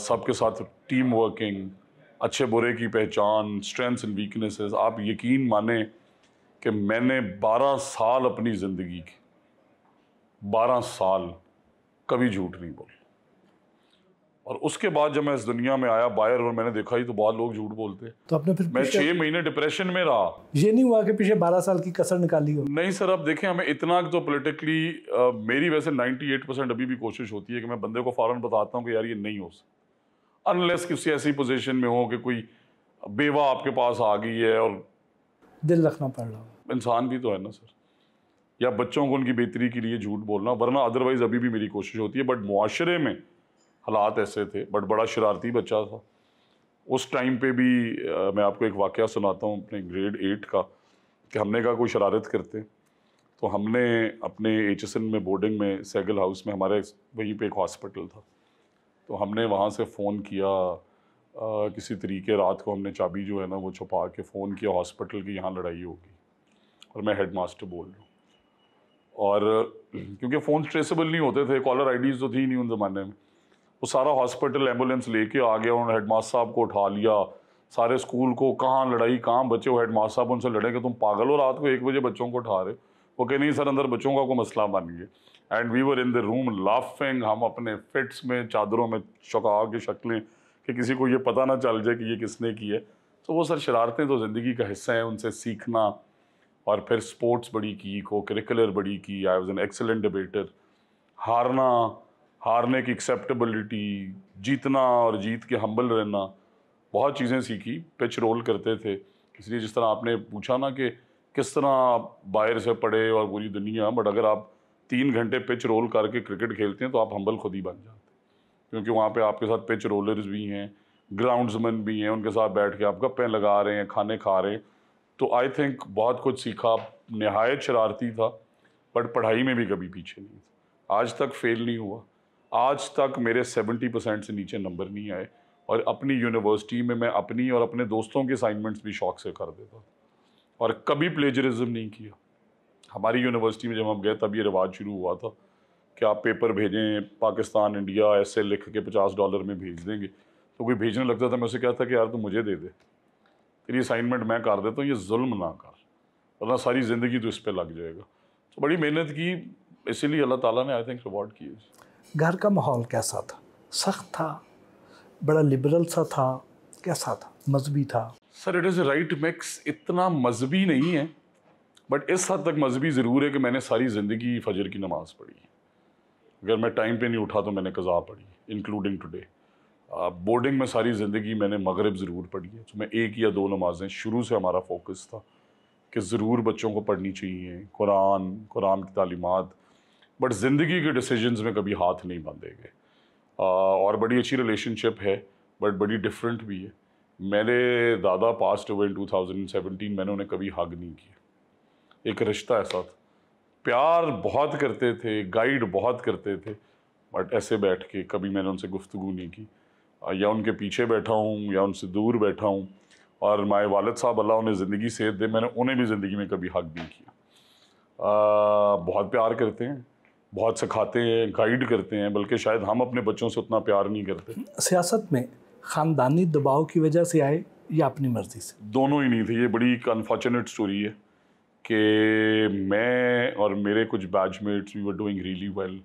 Speaker 2: सबके साथ टीम वर्किंग, अच्छे बुरे की पहचान, स्ट्रेंथ्स एंड वीकनेसेस। आप यकीन माने कि मैंने 12 साल अपनी ज़िंदगी के 12 साल कभी झूठ नहीं बोला। और उसके बाद जब मैं इस दुनिया में आया बाहर और मैंने देखा ही तो बहुत लोग झूठ बोलते हैं।
Speaker 1: तो आपने फिर
Speaker 2: मैं 6 महीने डिप्रेशन में रहा।
Speaker 1: ये नहीं हुआ कि पीछे 12 साल की कसर निकाली हो?
Speaker 2: नहीं सर, अब देखें, हमें इतना तो पॉलिटिकली मेरी वैसे 98% अभी भी कोशिश होती है कि मैं बंदे को फ़ौरन बताता हूँ कि यार ये नहीं हो सकता, अनलेस किसी ऐसी पोजीशन में हो कि कोई बेवा आपके पास आ गई है और
Speaker 1: दिल रखना पड़ रहा हो।
Speaker 2: इंसान भी तो है ना सर, या बच्चों को उनकी बेहतरी के लिए झूठ बोलना, वरना अदरवाइज अभी भी मेरी कोशिश होती है। बट मुआशरे में हालात ऐसे थे, बट बड़ा शरारती बच्चा था उस टाइम पे भी। मैं आपको एक वाक़या सुनाता हूँ अपने ग्रेड 8 का, कि हमने कहा कोई शरारत करते, तो हमने अपने HSN में बोर्डिंग में सैगल हाउस में हमारे वहीं पे एक हॉस्पिटल था, तो हमने वहाँ से फ़ोन किया किसी तरीके, रात को हमने चाबी जो है ना वो छुपा के फ़ोन किया हॉस्पिटल की, यहाँ लड़ाई होगी, और मैं हेडमास्टर बोल रहा हूँ। और क्योंकि फ़ोन ट्रेसेबल नहीं होते थे, कॉलर IDs तो थी नहीं उन ज़माने में, वो सारा हॉस्पिटल एम्बुलेंस लेके आ गया, उन्होंने हेडमास्टर साहब को उठा लिया, सारे स्कूल को, कहाँ लड़ाई, कहाँ बच्चे हो, हेडमास्टर साहब उनसे लड़े कि तुम पागल हो, रात को 1 बजे बच्चों को उठा रहे हो। वो कहे नहीं सर, अंदर बच्चों का कोई मसला बन गया। And we were in the room laughing, हम अपने फिट्स में, चादरों में चौंका के शक्लें कि किसी को ये पता ना चल जाए कि ये किसने की है। तो वो सर शरारतें तो ज़िंदगी का हिस्सा है, उनसे सीखना। और फिर स्पोर्ट्स बड़ी की, को करिकुलर बड़ी की, I was an excellent debater. हारना, हारने की एक्सेप्टेबिलिटी, जीतना और जीत के हम्बल रहना, बहुत चीज़ें सीखी। पिच रोल करते थे, इसलिए जिस तरह आपने पूछा ना कि किस तरह आप बाहर से पढ़े और पूरी दुनिया, बट अगर आप 3 घंटे पिच रोल करके क्रिकेट खेलते हैं तो आप हम्बल खुद ही बन जाते हैं, क्योंकि वहाँ पे आपके साथ पिच रोलर्स भी हैं, ग्राउंड्समैन भी हैं, उनके साथ बैठ के आप गप्पें लगा रहे हैं, खाने खा रहे हैं। तो आई थिंक बहुत कुछ सीखा। नहायत शरारती था, बट पढ़ाई में भी कभी पीछे नहीं था, आज तक फेल नहीं हुआ, आज तक मेरे 70% से नीचे नंबर नहीं आए। और अपनी यूनिवर्सिटी में मैं अपनी और अपने दोस्तों के असाइनमेंट्स भी शौक से कर देता, और कभी प्लेजरिज्म नहीं किया। हमारी यूनिवर्सिटी में जब हम गए तब ये रिवाज शुरू हुआ था कि आप पेपर भेजें, पाकिस्तान इंडिया ऐसे लिख के $50 में भेज देंगे। तो कोई भेजने लगता था, मैं उसे कहता कि यार तू मुझे दे दे, तेरी असाइनमेंट मैं कर देता हूँ, ये जुल्म ना कर, वरना सारी ज़िंदगी तो इस पर लग जाएगा। तो बड़ी मेहनत की, इसीलिए अल्लाह ताला ने आई थिंक रिवॉर्ड किया।
Speaker 1: घर का माहौल कैसा था? सख्त था, बड़ा लिबरल सा था, कैसा था? मजहबी था?
Speaker 2: Sir it is a right mix. इतना मजहबी नहीं है, बट इस हद तक मजहबी ज़रूर है कि मैंने सारी ज़िंदगी फजर की नमाज़ पढ़ी है। अगर मैं टाइम पे नहीं उठा तो मैंने कज़ा पढ़ी, इंक्लूडिंग टुडे। बोर्डिंग में सारी ज़िंदगी मैंने मगरिब ज़रूर पढ़ी है, तो मैं 1 या 2 नमाज़ें, शुरू से हमारा फोकस था कि ज़रूर बच्चों को पढ़नी चाहिए, कुरान की तालीमात। बट ज़िंदगी के डिसीजंस में कभी हाथ नहीं बांधे गए। और बड़ी अच्छी रिलेशनशिप है, बट बड़ी डिफरेंट भी है। मेरे दादा पास्ट हुए इन 2017, मैंने उन्हें कभी हग नहीं किया। एक रिश्ता ऐसा था, प्यार बहुत करते थे, गाइड बहुत करते थे, बट ऐसे बैठ के कभी मैंने उनसे गुफ्तगू नहीं की, या उनके पीछे बैठा हूँ या उनसे दूर बैठा हूँ। और माए वालिद साहब, अल्लाह उन्हें ज़िंदगी सेहत दे, मैंने उन्हें भी ज़िंदगी में कभी हक नहीं किया। बहुत प्यार करते हैं, बहुत सिखाते हैं, गाइड करते हैं, बल्कि शायद हम अपने बच्चों से उतना प्यार नहीं करते।
Speaker 1: सियासत में ख़ानदानी दबाव की वजह से आए या अपनी मर्ज़ी से?
Speaker 2: दोनों ही नहीं थे। ये बड़ी एक अनफॉर्चुनेट स्टोरी है कि मैं और मेरे कुछ batchmates we were doing really well.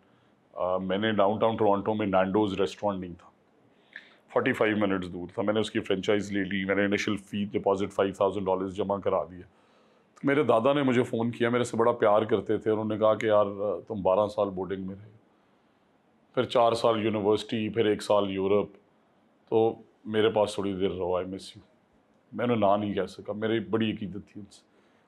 Speaker 2: मैंने डाउनटाउन टोरंटो में नैंडोज रेस्टोरेंट नहीं था, 45 मिनट्स दूर था। मैंने उसकी फ्रेंचाइज ले ली, मैंने इनिशियल फ़ी डिपॉजिट $5,000 जमा करा दिया। तो मेरे दादा ने मुझे फ़ोन किया, मेरे से बड़ा प्यार करते थे, उन्होंने कहा कि यार तुम 12 साल बोर्डिंग में रहे, फिर 4 साल यूनिवर्सिटी, फिर 1 साल यूरोप, तो मेरे पास थोड़ी देर रहो, आई मिस यू। मैंने ना नहीं कह सका, मेरी बड़ी अकीदत थी उनसे।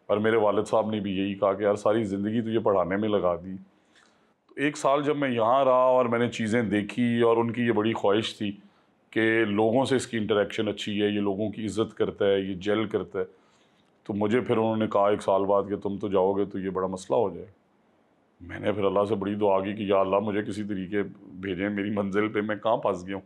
Speaker 2: और मेरे वालिद साहब ने भी यही कहा कि यार सारी ज़िंदगी तुझे पढ़ाने में लगा दी। तो 1 साल जब मैं यहाँ रहा और मैंने चीज़ें देखी, और उनकी ये बड़ी ख्वाहिश थी कि लोगों से इसकी इंटरेक्शन अच्छी है, ये लोगों की इज़्ज़त करता है, ये जेल करता है, तो मुझे फिर उन्होंने कहा 1 साल बाद कि तुम तो जाओगे तो ये बड़ा मसला हो जाए। मैंने फिर अल्लाह से बड़ी दुआ की कि या अल्लाह मुझे किसी तरीके भेजें मेरी मंजिल पे, मैं कहाँ फंस गया हूँ।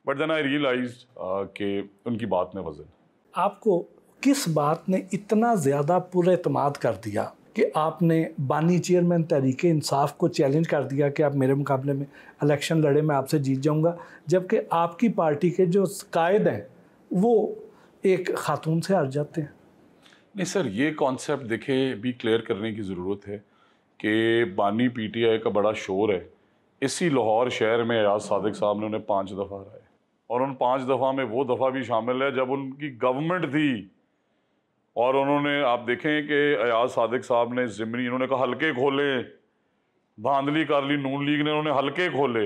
Speaker 2: बट देन आई रियलाइज कि उनकी बात में वज़न।
Speaker 1: आपको किस बात ने इतना ज़्यादा पुरएतमाद कर दिया कि आपने बानी चेयरमैन तहरीक इंसाफ को चैलेंज कर दिया कि आप मेरे मुकाबले में इलेक्शन लड़े, मैं आपसे जीत जाऊंगा, जबकि आपकी पार्टी के जो कायद हैं वो एक खातून से हार जाते हैं?
Speaker 2: नहीं सर, ये कॉन्सेप्ट देखे भी क्लियर करने की ज़रूरत है कि बानी पीटीआई का बड़ा शोर है। इसी लाहौर शहर में अयाज सादिक साहब ने उन्हें 5 दफ़ा हराया, और उन 5 दफ़ा में वो दफ़ा भी शामिल है जब उनकी गवर्नमेंट थी। और उन्होंने, आप देखें कि अयाज सादिक साहब ने ज़िमनी, इन्होंने कहा हल्के खोले, धांधली कर ली नून लीग ने, उन्होंने हल्के खोले।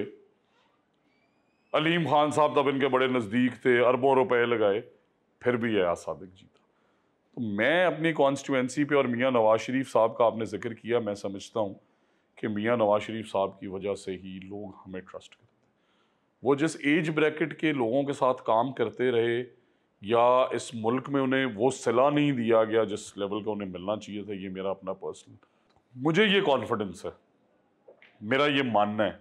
Speaker 2: अलीम खान साहब तब इनके बड़े नज़दीक थे, अरबों रुपए लगाए, फिर भी अयाज सादिक जीता। तो मैं अपनी कॉन्स्टिट्यूंसी पे, और मियाँ नवाज शरीफ साहब का आपने जिक्र किया, मैं समझता हूँ कि मियाँ नवाज शरीफ साहब की वजह से ही लोग हमें ट्रस्ट करते हैं। वो जिस एज ब्रैकेट के लोगों के साथ काम करते रहे, या इस मुल्क में उन्हें वो सिला नहीं दिया गया जिस लेवल का उन्हें मिलना चाहिए था, ये मेरा अपना पर्सनल, मुझे ये कॉन्फिडेंस है, मेरा ये मानना है।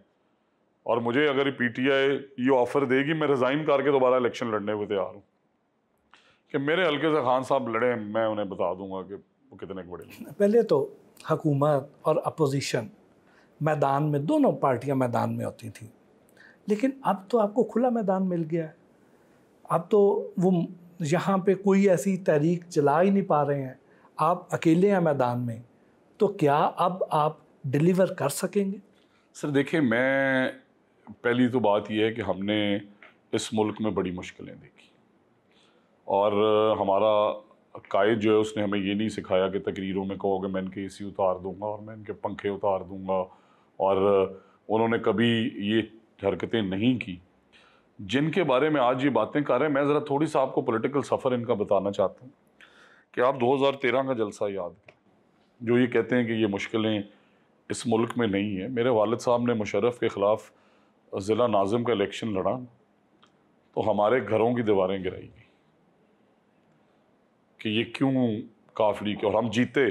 Speaker 2: और मुझे अगर पीटीआई ये ऑफ़र देगी, मैं रिज़ाइन करके दोबारा इलेक्शन लड़ने को तैयार हूँ कि मेरे हल्के से खान साहब लड़े, मैं उन्हें बता दूंगा कि वो कितने बड़े।
Speaker 1: पहले तो हुकूमत और अपोजिशन मैदान में, दोनों पार्टियां मैदान में होती थी, लेकिन अब तो आपको खुला मैदान मिल गया है। अब तो वो यहाँ पे कोई ऐसी तहरीक चला ही नहीं पा रहे हैं, आप अकेले हैं मैदान में, तो क्या अब आप डिलीवर कर सकेंगे?
Speaker 2: सर देखिए, मैं, पहली तो बात यह है कि हमने इस मुल्क में बड़ी मुश्किलें देखी, और हमारा कायद जो है उसने हमें ये नहीं सिखाया कि तकरीरों में कहोगे मैं इनके AC उतार दूंगा और मैं इनके पंखे उतार दूंगा, और उन्होंने कभी ये हरकतें नहीं की जिनके बारे में आज ये बातें कर रहे हैं। मैं ज़रा थोड़ी सा आपको पॉलिटिकल सफ़र इनका बताना चाहता हूँ कि आप 2013 का जलसा याद करें, जो ये कहते हैं कि ये मुश्किलें इस मुल्क में नहीं है। मेरे वालिद साहब ने मुशर्रफ के ख़िलाफ़ ज़िला नाज़िम का इलेक्शन लड़ा, तो हमारे घरों की दीवारें गिराई गई कि ये क्यों काफिली के, और हम जीते।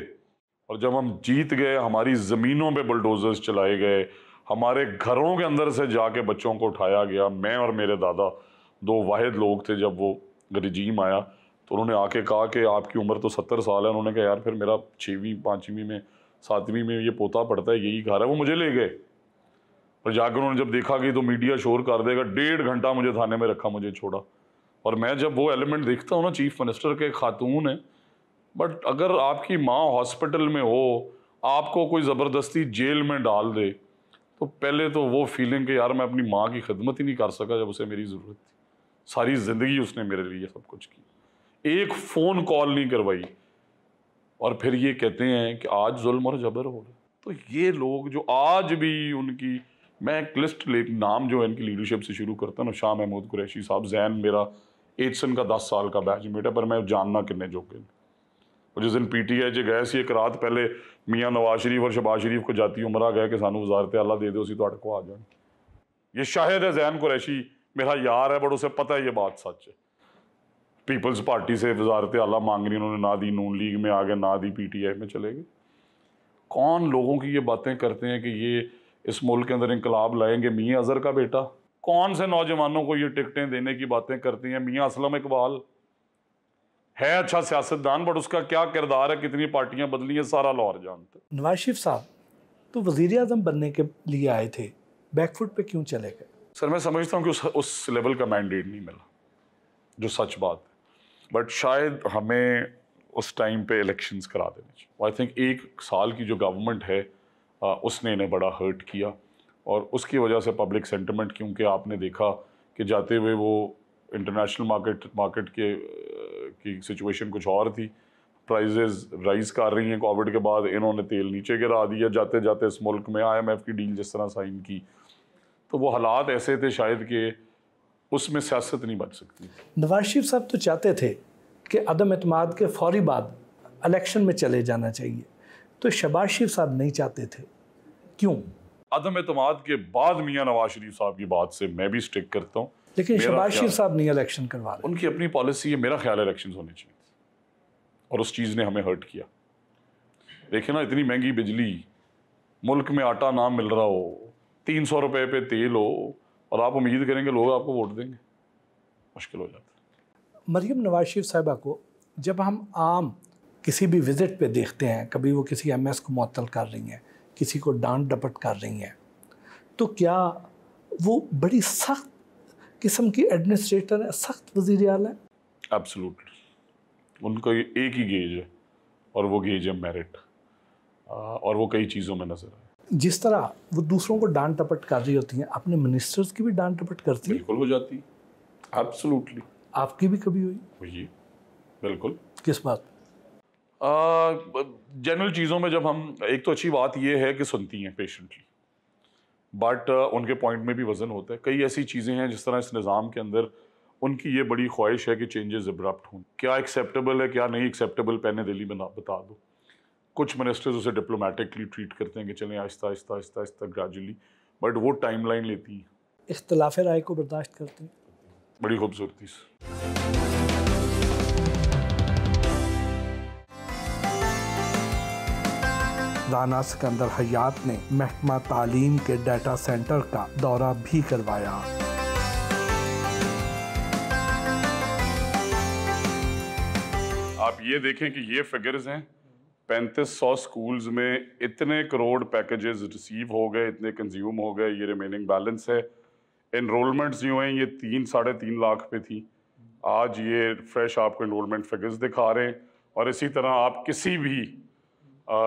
Speaker 2: और जब हम जीत गए, हमारी ज़मीनों पे बुलडोज़र्स चलाए गए, हमारे घरों के अंदर से जाके बच्चों को उठाया गया। मैं और मेरे दादा 2 वाहिद लोग थे, जब वो रजीम आया तो उन्होंने आके कहा कि आपकी उम्र तो 70 साल है। उन्होंने कहा यार फिर मेरा 6वीं 5वीं में 7वीं में ये पोता पड़ता है, यही घर है। वो मुझे ले गए, और जाकर उन्होंने जब देखा कि तो मीडिया शोर कर देगा, 1.5 घंटा मुझे थाने में रखा, मुझे छोड़ा। और मैं जब वो एलिमेंट देखता हूँ ना, चीफ मिनिस्टर के खातून है, बट अगर आपकी माँ हॉस्पिटल में हो, आपको कोई ज़बरदस्ती जेल में डाल दे, तो पहले तो वो फीलिंग कि यार मैं अपनी माँ की खिदमत ही नहीं कर सका जब उसे मेरी ज़रूरत थी। सारी ज़िंदगी उसने मेरे लिए सब कुछ की, एक फ़ोन कॉल नहीं करवाई, और फिर ये कहते हैं कि आज जुल्म और जबर हो रहा। तो ये लोग जो आज भी उनकी, मैं एक लिस्ट ले, नाम जो है इनकी लीडरशिप से शुरू करता हूँ, शाह महमूद कुरैशी साहब, जैन मेरा एचसन का 10 साल का बैचमेट है, पर मैं जानना किन्ने जोगे। और जिस दिन PTI च गए सी, एक रात पहले मियाँ नवाज शरीफ और शहबाज शरीफ को जाती उमरा गए कि सानू वजारत आला दे दो, तो को आ जाए। ये शाहिद है जैन कुरैशी मेरा यार है, बट उसे पता है ये बात सच है। पीपल्स पार्टी से वजारत आला मांगनी, उन्होंने ना दी, नून लीग में आ गए, ना दी PTI में चले गए। कौन लोगों की ये बातें करते हैं कि ये इस मुल्क के अंदर इंकलाब लाएंगे? मियाँ अजहर का बेटा। कौन से नौजवानों को ये टिकटें देने की बातें करती हैं? मियाँ असलम इकबाल। है अच्छा सियासतदान, बट उसका क्या किरदार है, कितनी पार्टियां बदली हैं, सारा लाहौर जानता है।
Speaker 1: नवाज शरीफ साहब तो वज़ीर आज़म बनने के लिए आए थे, बैकफुट पे क्यों चले गए?
Speaker 2: सर मैं समझता हूँ कि उस लेवल का मैंडेट नहीं मिला, जो सच बात है। बट शायद हमें उस टाइम पे इलेक्शंस करा देने चाहिए। आई थिंक 1 साल की जो गवर्नमेंट है उसने इन्हें बड़ा हर्ट किया, और उसकी वजह से पब्लिक सेंटिमेंट, क्योंकि आपने देखा कि जाते हुए वो इंटरनेशनल मार्केट की सिचुएशन कुछ और थी, प्राइजेस राइज कर रही हैं कोविड के बाद, इन्होंने तेल नीचे गिरा दिया जाते जाते इस मुल्क में, IMF की डील जिस तरह साइन की, तो वो हालात ऐसे थे शायद कि उसमें सियासत नहीं बच सकती।
Speaker 1: नवाज शरीफ साहब तो चाहते थे कि अदम एतमाद के फौरी बाद इलेक्शन में चले जाना चाहिए, तो शहबाज शरीफ साहब नहीं चाहते थे, क्यों?
Speaker 2: अदम एतमाद के बाद मियां नवाज शरीफ साहब की बात से मैं भी स्टिक करता हूँ,
Speaker 1: लेकिन शहबाज शरीफ साहब नहीं इलेक्शन करवा रहे।
Speaker 2: उनकी अपनी पॉलिसी है, मेरा ख्याल है इलेक्शन होने चाहिए, और उस चीज़ ने हमें हर्ट किया। देखिए ना, इतनी महंगी बिजली, मुल्क में आटा ना मिल रहा हो, 300 रुपए पे तेल हो, और आप उम्मीद करेंगे लोग आपको वोट देंगे, मुश्किल हो जाता है।
Speaker 1: मरियम नवाज शरीफ साहिबा को जब हम आम किसी भी विज़िट पे देखते हैं, कभी वो किसी MS को मुअत्तल कर रही हैं, किसी को डांट डपट कर रही हैं, तो क्या वो बड़ी सख्त किस्म की एडमिनिस्ट्रेटर है, सख्त वज़ीर आला है?
Speaker 2: एब्सोल्युटली, उनका एक ही गेज है, और वो गेज है मेरिट, और वो कई चीज़ों में नजर आए।
Speaker 1: जिस तरह वो दूसरों को डांट डपट कर रही होती हैं, अपने मिनिस्टर्स की भी डांट डपट करती है।
Speaker 2: बिल्कुल हो जाती, एब्सोल्युटली।
Speaker 1: आपकी भी कभी हुई?
Speaker 2: हुई, बिल्कुल।
Speaker 1: किस बात?
Speaker 2: जनरल चीज़ों में जब हम, एक तो अच्छी बात ये है कि सुनती हैं पेशेंटली, बट उनके पॉइंट में भी वज़न होता है। कई ऐसी चीज़ें हैं जिस तरह इस निज़ाम के अंदर उनकी ये बड़ी ख्वाहिश है कि चेंजेस अब्रप्ट हों, क्या एक्सेप्टेबल है क्या नहीं एक्सेप्टेबल, पैने दिली बता दो। कुछ मिनिस्टर्स उसे डिप्लोमेटिकली ट्रीट करते हैं कि चलें आहिस्ता आहिस्ता आहिस्ता आहिस्ता ग्रेजुअली, बट वो टाइमलाइन लेती हैं।
Speaker 1: इख्तिलाफ राय को बर्दाश्त करते हैं
Speaker 2: बड़ी खूबसूरती से।
Speaker 1: राना सिकंदर हयात ने महकमा तालीम के डाटा सेंटर का दौरा भी करवाया।
Speaker 2: आप ये देखें कि ये फिगर्स हैं, 3500 स्कूल्स में इतने करोड़ पैकेजेस रिसीव हो गए, इतने कंज्यूम हो गए, ये रिमेनिंग बैलेंस है। एनरोलमेंट्स जो हैं ये 3-3.5 लाख पे थी, आज ये फ्रेश आपको एनरोलमेंट फिगर्स दिखा रहे हैं। और इसी तरह आप किसी भी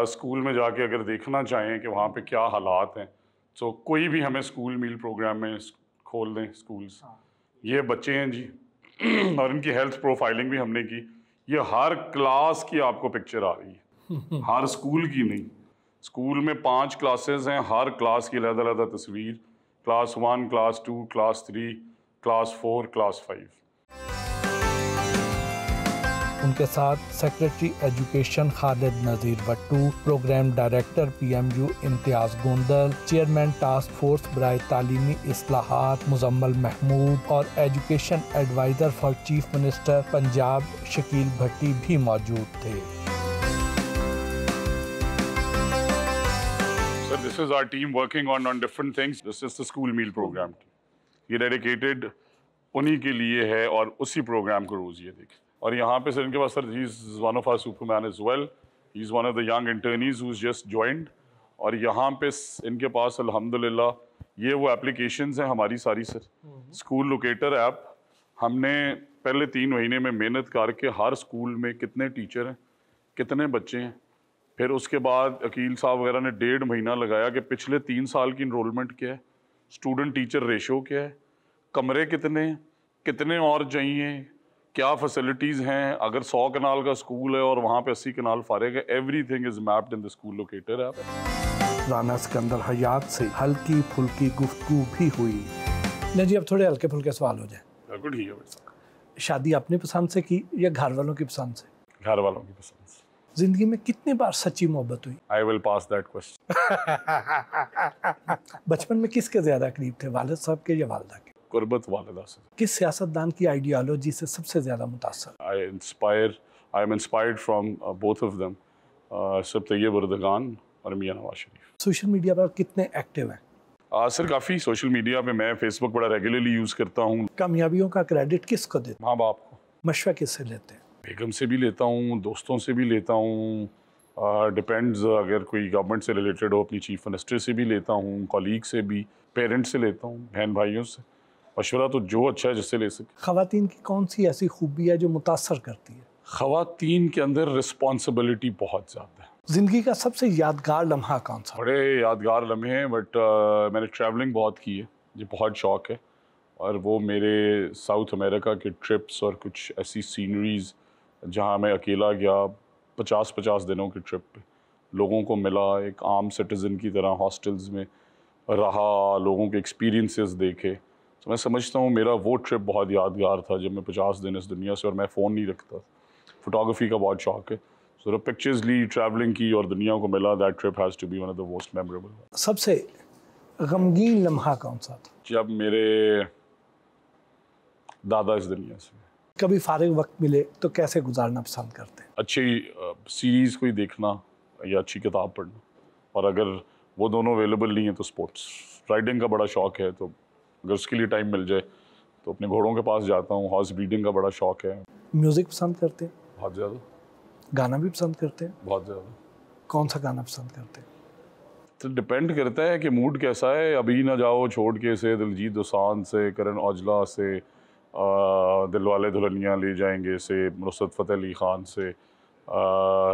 Speaker 2: स्कूल में जाके अगर देखना चाहें कि वहाँ पे क्या हालात हैं, तो कोई भी हमें स्कूल मील प्रोग्राम में खोल दें स्कूल्स, ये बच्चे हैं जी और इनकी हेल्थ प्रोफाइलिंग भी हमने की, ये हर क्लास की आपको पिक्चर आ रही है, हर स्कूल की नहीं। स्कूल में 5 क्लासेस हैं, हर क्लास की अलग-अलग तस्वीर, class 1, class 2, class 3, class 4, class 5।
Speaker 1: उनके साथ secretary education Khalid Nazir Bhattu, programme director PMU Imtiaz Gondal, chairman task force बराए तालीमी इस्लाहात मुजम्मल महमूद और education advisor for chief minister Punjab Shakeel Bhatti भी मौजूद थे।
Speaker 2: So this is our team working on different things. This is the school meal program. ये डेडिकेटेड उन्हीं के लिए है और उसी प्रोग्राम को रोज़ ये देखें। और यहाँ पे सर इनके पास sir he is one of our superman as well, he is one of the young internees who is just joined. और यहाँ पे इनके पास अल्हम्दुलिल्लाह ये वो एप्लीकेशंस हैं हमारी सारी सर, स्कूल लोकेटर ऐप। हमने पहले 3 महीने में मेहनत करके हर स्कूल में कितने टीचर हैं, कितने बच्चे हैं, फिर उसके बाद अकील साहब वगैरह ने 1.5 महीना लगाया कि पिछले 3 साल की इनरोलमेंट क्या है, स्टूडेंट टीचर रेशो क्या है, कमरे कितने और चाहिए, क्या फैसिलिटीज़ हैं, अगर 100 कनाल का स्कूल है और वहाँ पे 80 कनाल फारिग है, everything is mapped in the school locator app.
Speaker 1: Rana Sikandar Hayat से हल्की फुल्की गुफ्तगू भी हुई। नहीं जी, अब थोड़े हल्के फुल्के सवाल हो जाए।
Speaker 2: बिल्कुल ठीक है भाई साहब।
Speaker 1: शादी अपनी पसंद से की या घर वालों की पसंद से?
Speaker 2: घर वालों की पसंद से।
Speaker 1: जिंदगी में कितनी बार सच्ची मोहब्बत हुई?
Speaker 2: I will pass that question.
Speaker 1: बचपन में किसके ज्यादा करीब थे, वालिद साहब के या वालिदा के?
Speaker 2: कुर्बत वालिदा से।
Speaker 1: किस सियासतदान की आइडियोलॉजी से सबसे ज्यादा मुतासर?
Speaker 2: I am inspired from both of them, सब तैयब उर्दगान और मियां नवाज शरीफ।
Speaker 1: सोशल मीडिया पर कितने एक्टिव हैं?
Speaker 2: सर काफ़ी सोशल मीडिया पे मैं फेसबुक बड़ा रेगुलरली यूज़ करता हूँ।
Speaker 1: कामयाबियों का क्रेडिट किसको देते?
Speaker 2: माँ बाप को।
Speaker 1: मशवरा किससे लेते हैं?
Speaker 2: बेगम से भी लेता हूँ, दोस्तों से भी लेता हूँ, डिपेंड्स, अगर कोई गवर्नमेंट से रिलेटेड हो अपनी चीफ मिनिस्टर से भी लेता हूँ, कॉलीग से भी, पेरेंट्स से लेता हूँ, बहन भाइयों से। मशवरा तो जो अच्छा है जिससे ले सके।
Speaker 1: ख़वातीन की कौन सी ऐसी खूबी है जो मुतासर करती है?
Speaker 2: ख़वातीन के अंदर रिस्पॉन्सिबिलिटी बहुत ज़्यादा है।
Speaker 1: ज़िंदगी का सबसे यादगार लम्हा कौन सा?
Speaker 2: बड़े यादगार लम्हे हैं, बट मैंने ट्रैवलिंग बहुत की है, मुझे बहुत शौक़ है, और वो मेरे साउथ अमेरिका के ट्रिप्स और कुछ ऐसी सीनरीज़ जहाँ मैं अकेला गया 50-50 दिनों के ट्रिप पे, लोगों को मिला, एक आम सिटीज़न की तरह हॉस्टल्स में रहा, लोगों के एक्सपीरियंसेस देखे। तो मैं समझता हूँ मेरा वो ट्रिप बहुत यादगार था जब मैं 50 दिन इस दुनिया से, और मैं फ़ोन नहीं रखता, फ़ोटोग्राफी का बहुत शौक़ है, तो पिक्चर्स ली, ट्रैवलिंग की और दुनिया को मिला। That trip has to be one of the most memorable.
Speaker 1: सबसे गमगीन लम्हा कौन सा था?
Speaker 2: जब मेरे दादा इस दुनिया से।
Speaker 1: कभी फारिग वक्त मिले तो कैसे गुजारना पसंद करते हैं?
Speaker 2: अच्छी सीरीज़ कोई देखना या अच्छी किताब पढ़ना, और अगर वो दोनों अवेलेबल नहीं है तो स्पोर्ट्स। राइडिंग का बड़ा शौक़ है, तो अगर उसके लिए टाइम मिल जाए तो अपने घोड़ों के पास जाता हूँ। हॉर्स ब्रीडिंग का बड़ा शौक़ है।
Speaker 1: म्यूज़िक पसंद करते हैं?
Speaker 2: बहुत ज़्यादा।
Speaker 1: गाना भी पसंद करते हैं?
Speaker 2: बहुत ज़्यादा।
Speaker 1: कौन सा गाना पसंद करते हैं?
Speaker 2: तो डिपेंड करता है कि मूड कैसा है। अभी ना जाओ छोड़ के से दिलजीत दोसांझ से, करण औजला से, दिलवाले दुल्हनिया ले जाएंगे से, नुसरत फ़तेह अली ख़ान से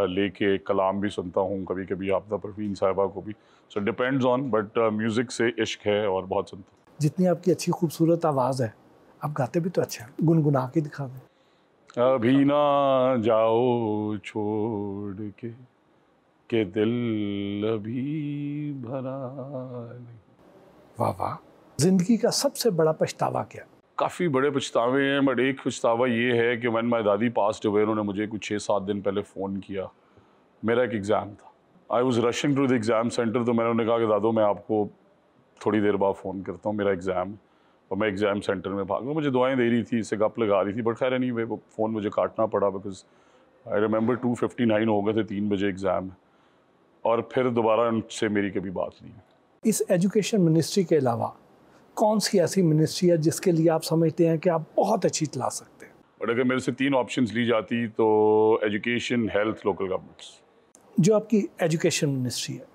Speaker 2: लेके कलाम भी सुनता हूँ कभी कभी, आबिदा परवीन साहिबा को भी। So depends on, but music से इश्क है और बहुत सुनता हूँ।
Speaker 1: जितनी आपकी अच्छी खूबसूरत आवाज़ है, आप गाते भी तो अच्छा है, गुनगुना के दिखा दें।
Speaker 2: अभी ना जाओ छोड़ के दिल अभी भरा नहीं।
Speaker 1: वाह वाह। ज़िंदगी का सबसे बड़ा पछतावा क्या?
Speaker 2: काफ़ी बड़े पछतावे हैं, बट एक पछतावा ये है कि व्हेन माय दादी पास्ट अवे, उन्होंने मुझे कुछ 6-7 दिन पहले फ़ोन किया। मेरा एक एग्ज़ाम था, I was rushing to the exam centre, तो मैंने उन्हें कहा कि दादो मैं आपको थोड़ी देर बाद फ़ोन करता हूँ, मेरा एग्ज़ाम है। और मैं एग्ज़ाम सेंटर में भाग, मुझे दुआएं दे रही थी, इससे गप लगा रही थी, बट खैर एनीवे वो फ़ोन मुझे काटना पड़ा, बिकॉज आई रिमेंबर 2:59 हो गए थे, 3 बजे एग्ज़ाम है, और फिर दोबारा उनसे मेरी कभी बात नहीं हुई।
Speaker 1: इस एजुकेशन मिनिस्ट्री के अलावा कौन सी ऐसी मिनिस्ट्री है जिसके लिए आप समझते हैं कि आप बहुत अच्छी चला सकते हैं?
Speaker 2: बट अगर मेरे से 3 ऑप्शंस ली जाती तो एजुकेशन, हेल्थ, लोकल गवर्नमेंट्स।
Speaker 1: जो आपकी एजुकेशन मिनिस्ट्री है,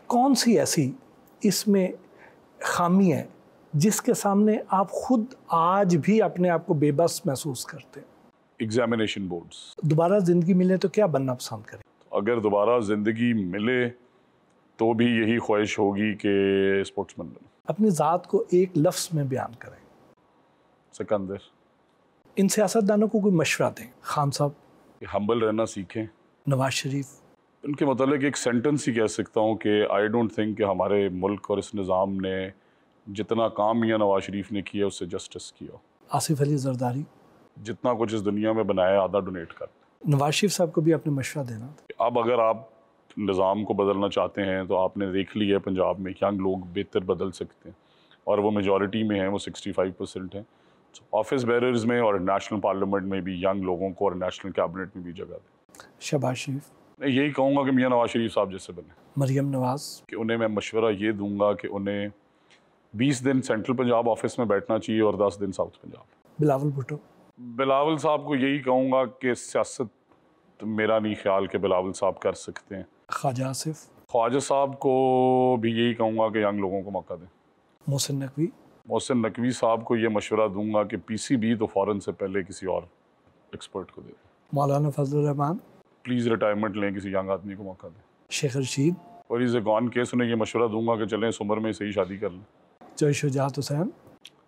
Speaker 1: कौन सी ऐसी इसमें खामी है जिसके सामने आप खुद आज भी अपने आप को बेबस महसूस करते हैं?
Speaker 2: Examination boards.
Speaker 1: दोबारा ज़िंदगी मिले तो क्या बनना पसंद करें?
Speaker 2: अगर दोबारा ज़िंदगी मिले तो भी यही ख्वाहिश होगी कि स्पोर्ट्समैन बने।
Speaker 1: अपनी ज़ात को एक लफ्ज़ में बयान करें।
Speaker 2: सिकंदर।
Speaker 1: इन सियासतदानों को कोई मशवरा दें। खान साहब।
Speaker 2: हम्बल रहना सीखें।
Speaker 1: नवाज शरीफ।
Speaker 2: उनके मतलब एक सेंटेंस ही कह सकता हूँ कि आई डोंट थिंक कि हमारे मुल्क और इस निज़ाम ने जितना काम मियां नवाज शरीफ ने किया उससे जस्टिस किया।
Speaker 1: आसिफ अली जरदारी।
Speaker 2: जितना कुछ इस दुनिया में बनाया आधा डोनेट कर।
Speaker 1: नवाज शरीफ साहब को भी आपने मशवरा देना था।
Speaker 2: अब अगर आप निज़ाम को बदलना चाहते हैं तो आपने देख लिया है पंजाब में यंग लोग बेहतर बदल सकते हैं, और वो मेजॉरिटी में हैं, वो 65% हैं। ऑफिस बेरर्स में और नेशनल पार्लियामेंट में भी यंग लोगों को और नेशनल कैबिनेट में भी जगह दें।
Speaker 1: शहबाज शरीफ।
Speaker 2: मैं यही कहूँगा कि मियां नवाज शरीफ साहब जैसे बने।
Speaker 1: मरियम नवाज। कि
Speaker 2: उन्हें मैं मशवरा ये दूंगा कि उन्हें 20 दिन सेंट्रल पंजाब ऑफिस में बैठना चाहिए और 10 दिन साउथ पंजाब।
Speaker 1: बिलावल भुट्टो।
Speaker 2: बिलावल साहब को यही कहूँगा कि सियासत तो मेरा नहीं ख्याल कि बिलावल साहब कर सकते हैं।
Speaker 1: ख्वाजा आसिफ।
Speaker 2: ख्वाजा साहब को भी यही कहूँगा कि यंग लोगों को मौका दें।
Speaker 1: मोहसिन नकवी।
Speaker 2: मोहसिन नकवी साहब को ये मशवरा दूंगा कि पीसीबी तो फ़ौरन से पहले किसी और एक्सपर्ट को दे दें।
Speaker 1: मौलाना फजलुर रहमान।
Speaker 2: प्लीज़ रिटायरमेंट लें, किसी यंग आदमी को मौका दें।
Speaker 1: शेख रशीद।
Speaker 2: और इज़ ए गॉन केस, उन्हें ये मशवरा दूंगा कि चलें इस उम्र में सही शादी कर लें।
Speaker 1: चौधरी शुजात हुसैन।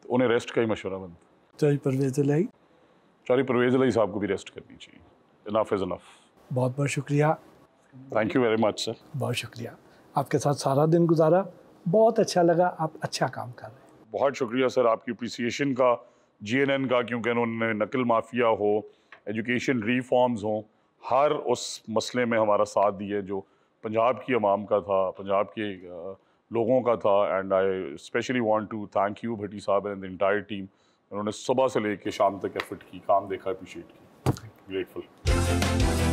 Speaker 2: तो उन्हें रेस्ट का ही मशवरा बनता।
Speaker 1: चौधरी परवेज़ इलाही।
Speaker 2: चौधरी परवेज़ इलाही साहब को भी रेस्ट करनी चाहिए। Enough is enough.
Speaker 1: बहुत बहुत शुक्रिया।
Speaker 2: Thank you very much sir.
Speaker 1: बहुत शुक्रिया। आपके साथ सारा दिन गुजारा, बहुत अच्छा लगा, आप अच्छा काम कर रहे हैं।
Speaker 2: बहुत शुक्रिया सर आपकी अप्रिसिएशन का, GNN का, क्योंकि उन्होंने नकल माफिया हो, एजुकेशन रिफॉर्म्स हो, हर उस मसले में हमारा साथ दिए जो पंजाब की अवाम का था, पंजाब के लोगों का था। And I specially want to thank you Bhatti साहब एंड द एंटायर टीम। उन्होंने सुबह से लेकर शाम तक एफर्ट की, काम देखा, अप्रिशिएट की, ग्रेटफुल।